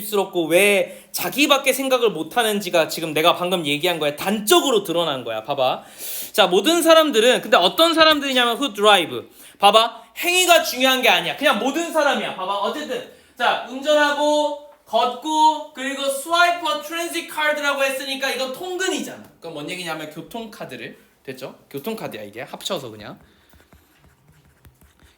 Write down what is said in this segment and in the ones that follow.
스럽고 왜 자기밖에 생각을 못하는지가 지금 내가 방금 얘기한 거야. 단적으로 드러난 거야. 봐봐. 자, 모든 사람들은 근데 어떤 사람들이냐면 who drive. 봐봐. 행위가 중요한 게 아니야. 그냥 모든 사람이야. 봐봐. 어쨌든 자, 운전하고 걷고 그리고 스와이프 트랜sit 카드라고 했으니까 이건 통근이잖아. 그럼 뭔 얘기냐면 교통카드를 됐죠? 교통카드야 이게 합쳐서 그냥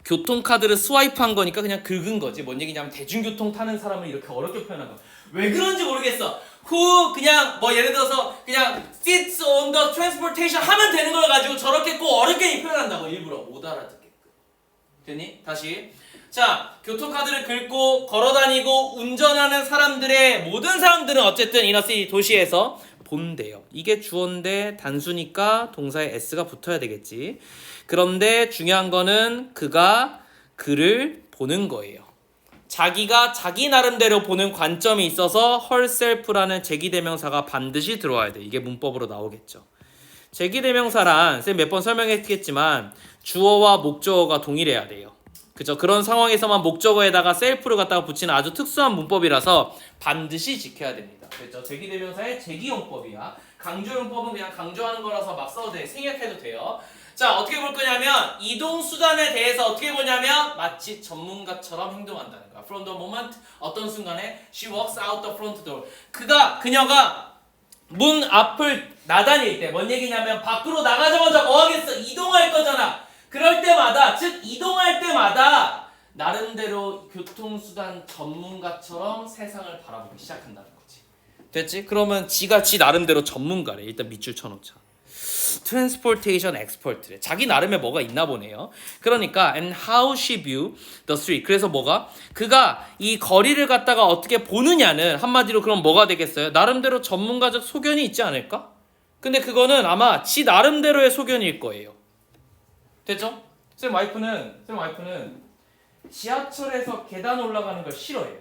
교통카드를 스와이프한 거니까 그냥 긁은 거지. 뭔 얘기냐면 대중교통 타는 사람을 이렇게 어렵게 표현한 거야. 왜 그런지 모르겠어. who 그냥 뭐 예를 들어서 그냥 sits on the transportation 하면 되는 걸 가지고 저렇게 꼭 어렵게 표현한다고 일부러 못 알아듣게끔. 됐니? 다시. 자, 교통카드를 긁고 걸어다니고 운전하는 사람들의 모든 사람들은 어쨌든 이너시티 도시에서 본대요. 이게 주어인데 단수니까 동사에 s가 붙어야 되겠지. 그런데 중요한 거는 그가 그를 보는 거예요. 자기가 자기 나름대로 보는 관점이 있어서 herself라는 제기대명사가 반드시 들어와야 돼. 이게 문법으로 나오겠죠. 제기대명사란 쌤 몇 번 설명했겠지만 주어와 목적어가 동일해야 돼요. 그죠? 그런 상황에서만 목적어에다가 셀프를 갖다가 붙이는 아주 특수한 문법이라서 반드시 지켜야 됩니다. 그렇죠? 제기대명사의 제기용법이야. 강조용법은 그냥 강조하는 거라서 막 써도 돼. 생략해도 돼요. 자, 어떻게 볼 거냐면 이동수단에 대해서 어떻게 보냐면 마치 전문가처럼 행동한다는 거야. From the moment 어떤 순간에 she walks out the front door. 그녀가 문 앞을 나다닐 때 뭔 얘기냐면 밖으로 나가자마자 뭐 하겠어? 이동할 거잖아. 그럴 때마다 즉 이동할 때마다 나름대로 교통수단 전문가처럼 세상을 바라보기 시작한다는 거지. 됐지? 그러면 지가 지 나름대로 전문가래. 일단 밑줄 쳐놓자. transportation expert래. 자기 나름의 뭐가 있나 보네요. 그러니까 and how she view the street. 그래서 뭐가? 그가 이 거리를 갖다가 어떻게 보느냐는 한마디로 그럼 뭐가 되겠어요? 나름대로 전문가적 소견이 있지 않을까? 근데 그거는 아마 지 나름대로의 소견일 거예요. 됐죠? 쌤 와이프는 지하철에서 계단 올라가는 걸 싫어해요.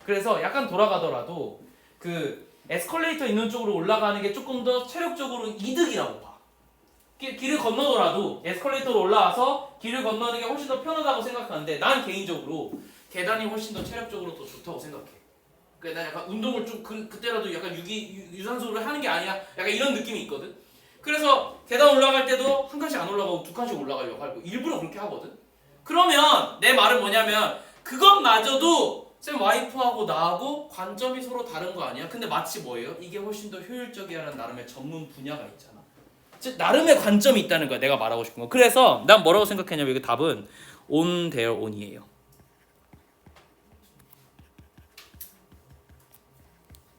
그래서 약간 돌아가더라도 그 에스컬레이터 있는 쪽으로 올라가는 게 조금 더 체력적으로 이득이라고 봐. 길을 건너더라도 에스컬레이터로 올라와서 길을 건너는 게 훨씬 더 편하다고 생각하는데 난 개인적으로 계단이 훨씬 더 체력적으로 더 좋다고 생각해. 그러니까 난 약간 운동을 좀 그때라도 약간 유산소를 하는 게 아니야. 약간 이런 느낌이 있거든. 그래서 계단 올라갈 때도 한 칸씩 안 올라가고 두 칸씩 올라가려고 하고 일부러 그렇게 하거든. 그러면 내 말은 뭐냐면 그것마저도 쌤 와이프하고 나하고 관점이 서로 다른 거 아니야? 근데 마치 뭐예요? 이게 훨씬 더 효율적이라는 나름의 전문 분야가 있잖아. 즉 나름의 관점이 있다는 거야. 내가 말하고 싶은 거. 그래서 난 뭐라고 생각했냐면 이거 답은 on their own이에요.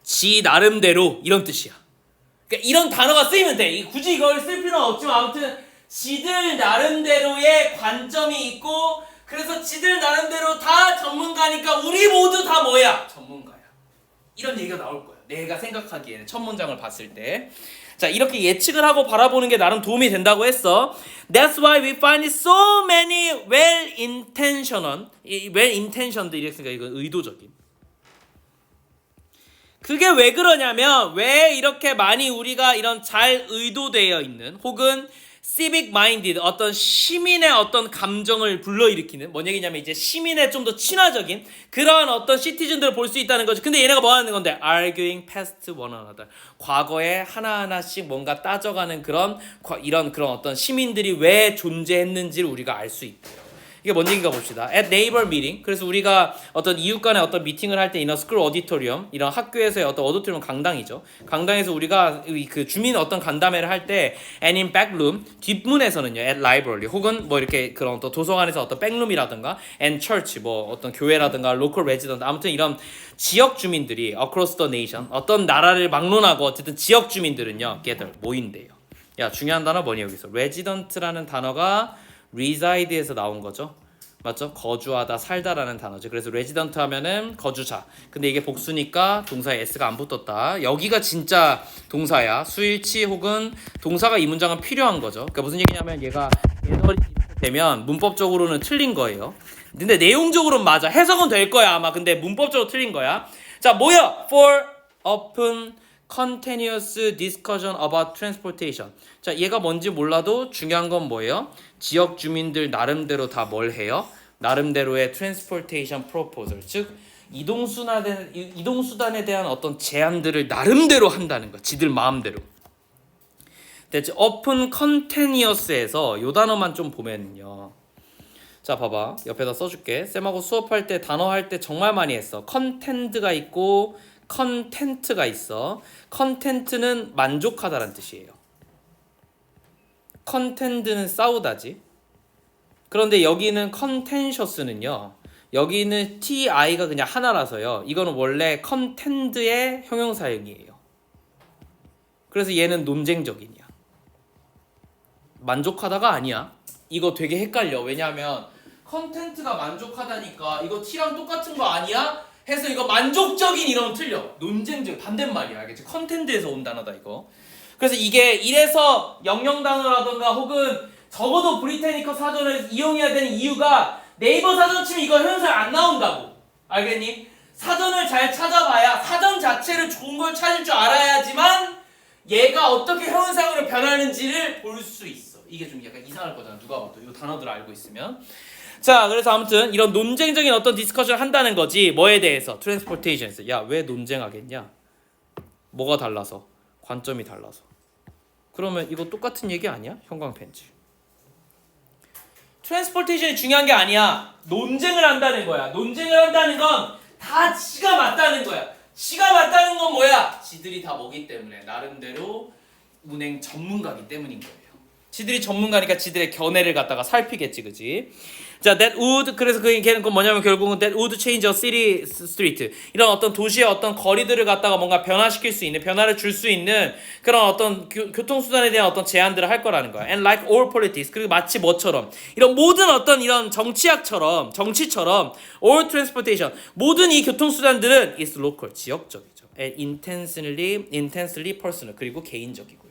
지 나름대로 이런 뜻이야. 그러니까 이런 단어가 쓰이면 돼. 굳이 이걸 쓸 필요는 없지만 아무튼 지들 나름대로의 관점이 있고 그래서 지들 나름대로 다 전문가니까 우리 모두 다 뭐야? 전문가야. 이런 얘기가 나올 거야. 내가 생각하기에는 첫 문장을 봤을 때. 자, 이렇게 예측을 하고 바라보는 게 나름 도움이 된다고 했어. That's why we find so many well-intentioned 이렇게 생각해. 이건 의도적인. 그게 왜 그러냐면 왜 이렇게 많이 우리가 이런 잘 의도되어 있는 혹은 civic minded 어떤 시민의 어떤 감정을 불러일으키는 뭔 얘기냐면 이제 시민의 좀 더 친화적인 그러한 어떤 시티즌들을 볼 수 있다는 거죠. 근데 얘네가 뭐 하는 건데 arguing past one another 과거에 하나하나씩 뭔가 따져가는 그런 어떤 시민들이 왜 존재했는지를 우리가 알 수 있대요. 이게 뭔 얘기인가 봅시다. At neighbor meeting. 그래서 우리가 어떤 이웃 간의 어떤 미팅을 할 때 이런 school auditorium, 이런 학교에서의 어떤 오디토리움 강당이죠. 강당에서 우리가 그 주민 어떤 간담회를 할 때 and in back room, 뒷문에서는요. at library 혹은 뭐 이렇게 그런 어떤 도서관에서 어떤 백룸이라든가 and church 뭐 어떤 교회라든가 local resident 아무튼 이런 지역 주민들이 across the nation 어떤 나라를 막론하고 어쨌든 지역 주민들은요. gather 모인대요. 야, 중요한 단어 뭐니 여기서? resident라는 단어가 reside에서 나온 거죠. 맞죠? 거주하다, 살다라는 단어죠. 그래서 resident 하면은 거주자. 근데 이게 복수니까 동사에 s가 안 붙었다. 여기가 진짜 동사야. 수일치 혹은 동사가 이 문장은 필요한 거죠. 그러니까 무슨 얘기냐면 얘가 예절이 되면 문법적으로는 틀린 거예요. 근데 내용적으로는 맞아. 해석은 될 거야 아마. 근데 문법적으로 틀린 거야. 자, 뭐야? For open continuous discussion about transportation. 자, 얘가 뭔지 몰라도 중요한 건 뭐예요? 지역 주민들 나름대로 다 뭘 해요? 나름대로의 transportation proposal. 즉 이동수단에 대한 어떤 제한들을 나름대로 한다는 거. 지들 마음대로. 대체 open continuous에서 요 단어만 좀 보면요. 자 봐봐. 옆에다 써줄게. 쌤하고 수업할 때 단어 할 때 정말 많이 했어. content가 있고 content가 있어. content는 만족하다라는 뜻이에요. content는 싸우다지. 그런데 여기는 contentious는요. 여기는 ti가 그냥 하나라서요. 이거는 원래 content의 형용사형이에요. 그래서 얘는 논쟁적이냐. 만족하다가 아니야. 이거 되게 헷갈려. 왜냐하면 컨텐츠가 만족하다니까 이거 T랑 똑같은 거 아니야? 해서 이거 만족적인 이러면 틀려. 논쟁적 반대말이야. 알겠지? 컨텐츠에서 온 단어다 이거. 그래서 이게 이래서 영영 단어라던가 혹은 적어도 브리테니커 사전을 이용해야 되는 이유가 네이버 사전 치면 이거 현설 안 나온다고. 알겠니? 사전을 잘 찾아봐야 사전 자체를 좋은 걸 찾을 줄 알아야지만 얘가 어떻게 형용사로 변하는지를 볼 수 있어. 이게 좀 약간 이상할 거잖아. 누가 봐도 이 단어들을 알고 있으면. 자, 그래서 아무튼 이런 논쟁적인 어떤 디스커션을 한다는 거지. 뭐에 대해서? 트랜스포테이션에서. 야, 왜 논쟁하겠냐? 뭐가 달라서? 관점이 달라서. 그러면 이거 똑같은 얘기 아니야? 형광펜치. 트랜스포테이션이 중요한 게 아니야. 논쟁을 한다는 거야. 논쟁을 한다는 건 다 지가 맞다는 거야. 지가 맞다는 건 뭐야? 지들이 다 뭐기 때문에 나름대로 운행 전문가기 때문인 거예요. 지들이 전문가니까 지들의 견해를 갖다가 살피겠지, 그지? 자, that would 그래서 걔는 뭐냐면 결국은 that would change a city street 이런 어떤 도시의 어떤 거리들을 갖다가 뭔가 변화시킬 수 있는 변화를 줄 수 있는 그런 어떤 교통수단에 대한 어떤 제한들을 할 거라는 거야. And like all politics 그리고 마치 뭐처럼 이런 모든 어떤 이런 정치처럼 all transportation 모든 이 교통수단들은 is local 지역적이죠. And intensely personal 그리고 개인적이고요.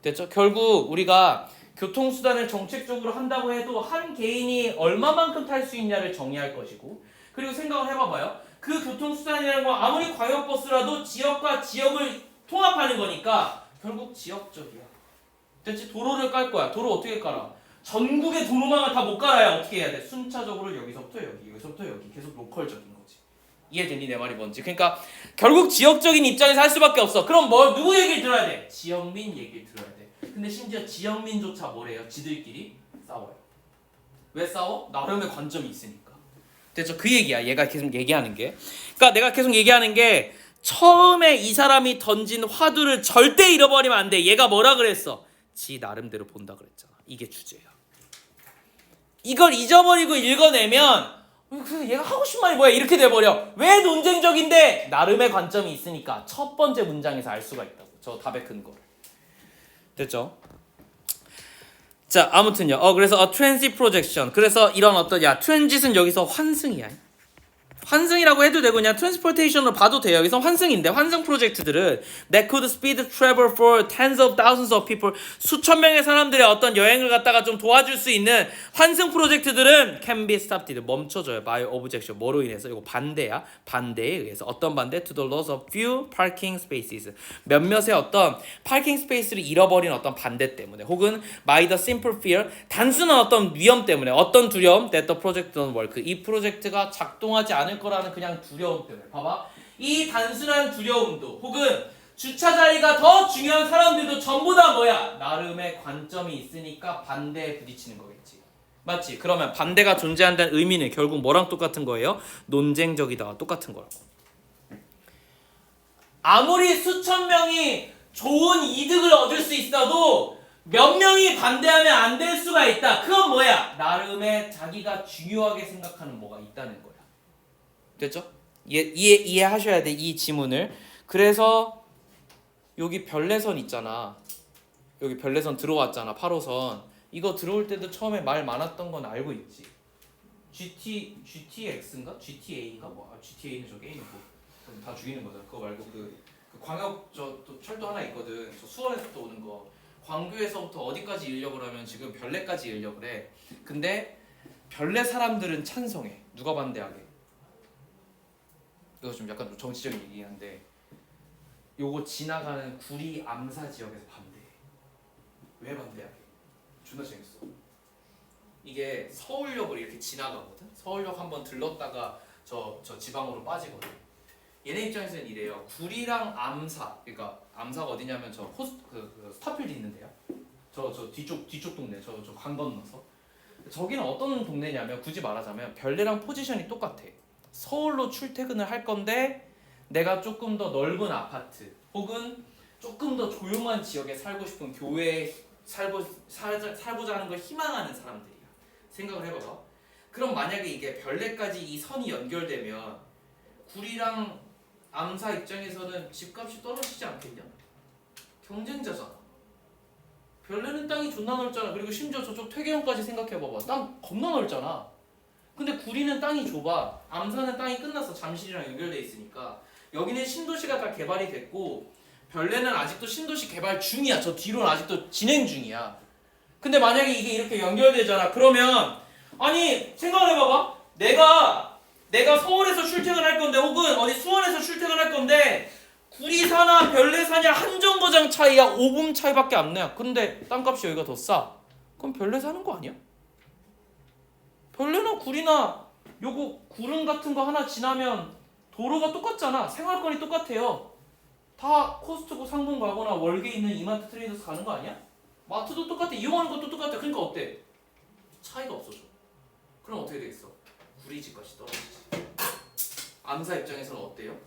됐죠? 결국 우리가 교통수단을 정책적으로 한다고 해도 한 개인이 얼마만큼 탈 수 있냐를 정의할 것이고 그리고 생각을 해봐봐요. 그 교통수단이라는 건 아무리 광역버스라도 지역과 지역을 통합하는 거니까 결국 지역적이야. 됐지? 도로를 깔 거야. 도로 어떻게 깔아? 전국의 도로망을 다 못 깔아야 어떻게 해야 돼? 순차적으로 여기서부터 여기, 여기서부터 여기 계속 로컬적인 거지. 이해되니 내 말이 뭔지? 그러니까 결국 지역적인 입장에서 할 수밖에 없어. 그럼 누구 얘기를 들어야 돼? 지역민 얘기를 들어야 돼. 근데 심지어 지역민조차 뭐래요? 지들끼리 싸워요. 왜 싸워? 나름의 관점이 있으니까. 됐죠? 그 얘기야. 얘가 계속 얘기하는 게. 그러니까 내가 계속 얘기하는 게 처음에 이 사람이 던진 화두를 절대 잃어버리면 안 돼. 얘가 뭐라 그랬어? 지 나름대로 본다 그랬잖아. 이게 주제야. 이걸 잊어버리고 읽어내면 그래서 얘가 하고 싶은 말이 뭐야? 이렇게 돼버려. 왜 논쟁적인데? 나름의 관점이 있으니까 첫 번째 문장에서 알 수가 있다고. 저 답의 근거를. 됐죠? 자, 아무튼요. 그래서 transit projection. 그래서 이런 어떤 트랜짓은 여기서 환승이야. 환승이라고 해도 되고 그냥 트랜스포테이션으로 봐도 돼요. 여기서 환승인데 환승 프로젝트들은 that could speed travel for tens of thousands of people 수천 명의 사람들의 어떤 여행을 갖다가 좀 도와줄 수 있는 환승 프로젝트들은 can be stopped 멈춰져요. by objection 뭐로 인해서 이거 반대야. 반대에 의해서 어떤 반대? to the loss of few parking spaces 몇몇의 어떤 파킹 스페이스를 잃어버린 어떤 반대 때문에 혹은 by the simple fear 단순한 어떤 위험 때문에 어떤 두려움 that the project don't work 이 프로젝트가 작동하지 않을 거라는 그냥 두려움 때문에 봐봐 이 단순한 두려움도 혹은 주차 자리가 더 중요한 사람들도 전부 다 뭐야 나름의 관점이 있으니까 반대에 부딪히는 거겠지 맞지? 그러면 반대가 존재한다는 의미는 결국 뭐랑 똑같은 거예요? 논쟁적이다와 똑같은 거라고 아무리 수천 명이 좋은 이득을 얻을 수 있어도 몇 명이 반대하면 안 될 수가 있다 그건 뭐야? 나름의 자기가 중요하게 생각하는 뭐가 있다는 거야 됐죠? 이해하셔야 돼, 이 지문을. 그래서 여기 별내선 있잖아. 여기 별내선 들어왔잖아, 8호선. 이거 들어올 때도 처음에 말 많았던 건 알고 있지. GTX인가? GTA인가? GTA는 저 게임이고. 다 죽이는 거잖아. 그거 말고 그 광역 또 철도 하나 있거든. 저 수원에서부터 오는 거. 광교에서부터 어디까지 인력을 하면 지금 별내까지 인력을 해. 근데 별내 사람들은 찬성해. 누가 반대하게? 이거 좀 약간 정치적인 얘기긴 한데 요거 지나가는 구리 암사 지역에서 반대해. 왜 반대하게? 존나 재밌어. 이게 서울역을 이렇게 지나가거든. 서울역 한번 들렀다가 저 지방으로 빠지거든. 얘네 입장에서는 이래요. 구리랑 암사, 그러니까 암사가 어디냐면 저 스타필드 있는데요. 저 뒤쪽 동네, 저 강 건너서. 저기는 어떤 동네냐면 굳이 말하자면 별내랑 포지션이 똑같아. 서울로 출퇴근을 할 건데 내가 조금 더 넓은 아파트 혹은 조금 더 조용한 지역에 살고 싶은 교회에 살고자 하는 걸 희망하는 사람들이야. 생각을 해봐봐. 그럼 만약에 이게 별내까지 이 선이 연결되면 구리랑 암사 입장에서는 집값이 떨어지지 않겠냐? 경쟁자잖아. 별내는 땅이 존나 넓잖아. 그리고 심지어 저쪽 퇴계원까지 생각해봐봐. 땅 겁나 넓잖아. 근데 구리는 땅이 좁아. 암사는 땅이 끝났어. 잠실이랑 연결돼 있으니까. 여기는 신도시가 다 개발이 됐고 별내는 아직도 신도시 개발 중이야. 저 뒤로는 아직도 진행 중이야. 근데 만약에 이게 이렇게 연결되잖아. 그러면 아니 생각을 해봐봐. 내가 서울에서 출퇴근할 건데 혹은 어디 수원에서 출퇴근할 건데 구리사나 별내사냐 한 정거장 차이야. 5분 차이밖에 안 나요. 근데 땅값이 여기가 더 싸. 그럼 별내 사는 거 아니야? 별내나 구리나 요거 구릉 같은 거 하나 지나면 도로가 똑같잖아. 생활권이 똑같아요. 다 코스트코 상봉 가거나 월계 있는 이마트 트레이더스 가는 거 아니야? 마트도 똑같아. 이용하는 것도 똑같아. 그러니까 어때? 차이가 없어져. 그럼 어떻게 되겠어? 구리 집값이 떨어지지. 암사 입장에서는 어때요?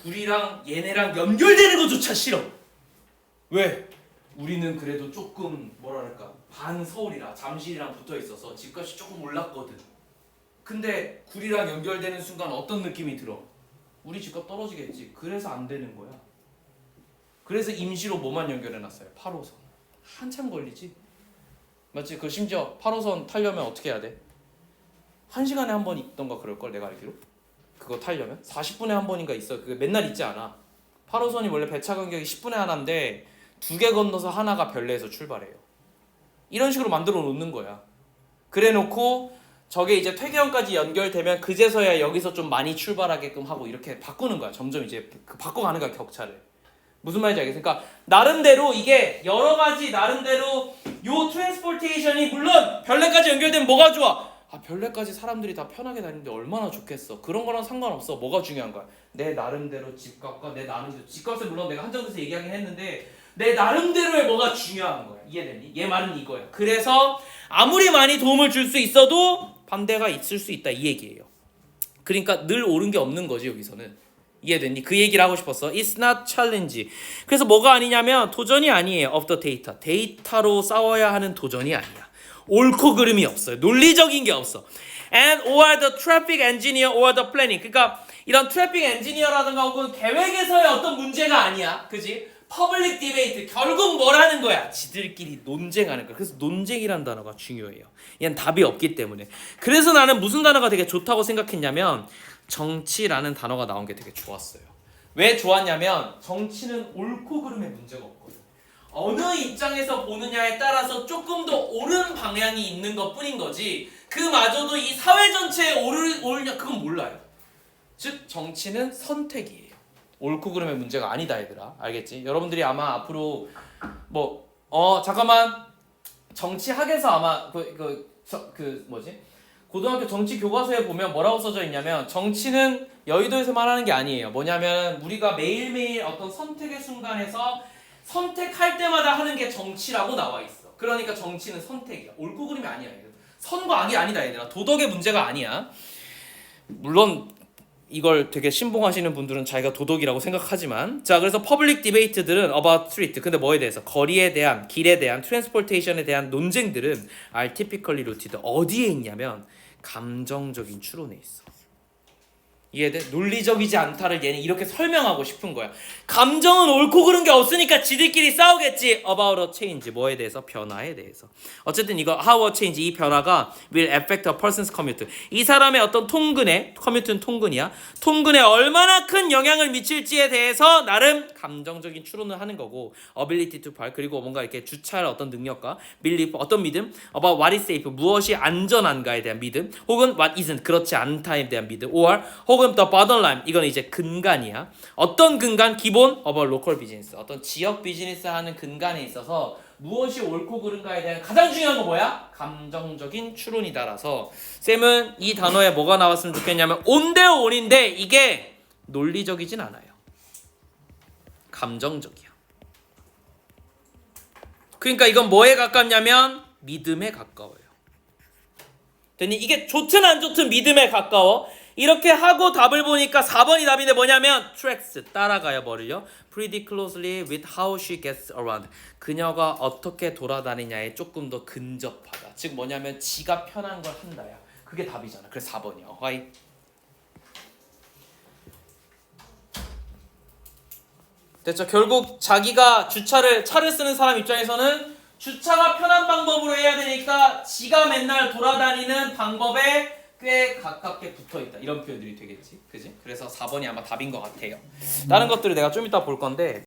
구리랑 얘네랑 연결되는 것조차 싫어. 왜? 우리는 그래도 조금 뭐랄까 반 서울이라 잠실이랑 붙어 있어서 집값이 조금 올랐거든. 근데 구리랑 연결되는 순간 어떤 느낌이 들어? 우리 집값 떨어지겠지. 그래서 안 되는 거야. 그래서 임시로 뭐만 연결해놨어요? 8호선. 한참 걸리지. 맞지? 그 심지어 8호선 타려면 어떻게 해야 돼? 1시간에 한 번 있던가 그럴걸 내가 알기로. 그거 타려면 40분에 한 번인가 있어. 그게 맨날 있지 않아. 8호선이 원래 배차 간격이 10분에 하나인데 2개 건너서 하나가 별내에서 출발해요. 이런 식으로 만들어 놓는 거야. 그래 놓고 저게 이제 퇴계원까지 연결되면 그제서야 여기서 좀 많이 출발하게끔 하고 이렇게 바꾸는 거야. 점점 이제 바꿔가는 거야, 격차를. 무슨 말인지 알겠어? 그러니까 나름대로 이게 여러 가지 나름대로 요 트랜스포테이션이 물론 별내까지 연결되면 뭐가 좋아? 별내까지 사람들이 다 편하게 다니는데 얼마나 좋겠어. 그런 거랑 상관없어. 뭐가 중요한 거야? 내 나름대로 집값과 내 나름대로 집값은 물론 내가 한정돼서 얘기하긴 했는데 내 나름대로의 뭐가 중요한 거야. 이해되니? 얘 말은 이거야. 그래서 아무리 많이 도움을 줄 수 있어도 반대가 있을 수 있다 이 얘기예요. 그러니까 늘 옳은 게 없는 거지 여기서는. 이해됐니? 그 얘기를 하고 싶었어. It's not challenge. 그래서 뭐가 아니냐면 도전이 아니에요. of the data. 데이터로 싸워야 하는 도전이 아니야. 옳고 그름이 없어요. 논리적인 게 없어. And or the traffic engineer or the planning. 그러니까 이런 트래픽 엔지니어라든가 혹은 계획에서의 어떤 문제가 아니야. 그지? 퍼블릭 디베이트. 결국 뭐라는 거야? 지들끼리 논쟁하는 거야. 그래서 논쟁이란 단어가 중요해요. 얘는 답이 없기 때문에. 그래서 나는 무슨 단어가 되게 좋다고 생각했냐면 정치라는 단어가 나온 게 되게 좋았어요. 왜 좋았냐면 정치는 옳고 그름의 문제가 없거든. 어느 입장에서 보느냐에 따라서 조금 더 옳은 방향이 있는 것뿐인 거지 그마저도 이 사회 전체에 옳으냐 그건 몰라요. 즉 정치는 선택이에요. 옳고 그름의 문제가 아니다 얘들아. 알겠지? 여러분들이 아마 앞으로 잠깐만 정치학에서 아마 고등학교 정치 교과서에 보면 뭐라고 써져 있냐면 정치는 여의도에서만 하는 게 아니에요. 뭐냐면 우리가 매일매일 어떤 선택의 순간에서 선택할 때마다 하는 게 정치라고 나와 있어. 그러니까 정치는 선택이야. 옳고 그름이 아니야. 선과 악이 아니다 얘들아. 도덕의 문제가 아니야. 물론 이걸 되게 신봉하시는 분들은 자기가 도덕이라고 생각하지만 자 그래서 퍼블릭 디베이트들은 about street 근데 뭐에 대해서 거리에 대한 길에 대한 트랜스포테이션에 대한 논쟁들은 are typically rooted 어디에 있냐면 감정적인 추론에 있어. 이해돼? 논리적이지 않다를 얘는 이렇게 설명하고 싶은 거야. 감정은 옳고 그른 게 없으니까 지들끼리 싸우겠지. About a change 뭐에 대해서? 변화에 대해서. 어쨌든 이거 how a change 이 변화가 will affect a person's commute. 이 사람의 어떤 통근에 commute는 통근이야. 통근에 얼마나 큰 영향을 미칠지에 대해서 나름 감정적인 추론을 하는 거고 ability to park 그리고 뭔가 이렇게 주차할 어떤 능력과 belief 어떤 믿음 about what is safe 무엇이 안전한가에 대한 믿음 혹은 what isn't 그렇지 않다에 대한 믿음 or 혹은 the bottom line 이건 이제 근간이야. 어떤 근간? 기본 about local business 어떤 지역 비즈니스 하는 근간에 있어서 무엇이 옳고 그른가에 대한 가장 중요한 건 뭐야? 감정적인 추론이다라서 쌤은 이 단어에 뭐가 나왔으면 좋겠냐면 온대요 온인데 이게 논리적이진 않아요. 감정적이야. 그러니까 이건 뭐에 가깝냐면 믿음에 가까워요. 됐니? 이게 좋든 안 좋든 믿음에 가까워. 이렇게 하고 답을 보니까 4번이 답인데 뭐냐면 tracks 따라가요. 뭐를요? pretty closely with how she gets around. 그녀가 어떻게 돌아다니냐에 조금 더 근접하다. 즉 뭐냐면 지가 편한 걸 한다야. 그게 답이잖아. 그래서 4번이야. 화이. 됐죠? 결국 자기가 차를 쓰는 사람 입장에서는 주차가 편한 방법으로 해야 되니까 지가 맨날 돌아다니는 방법에 꽤 가깝게 붙어있다. 이런 표현들이 되겠지. 그지? 그래서 4번이 아마 답인 것 같아요. 다른 것들을 내가 좀 이따 볼 건데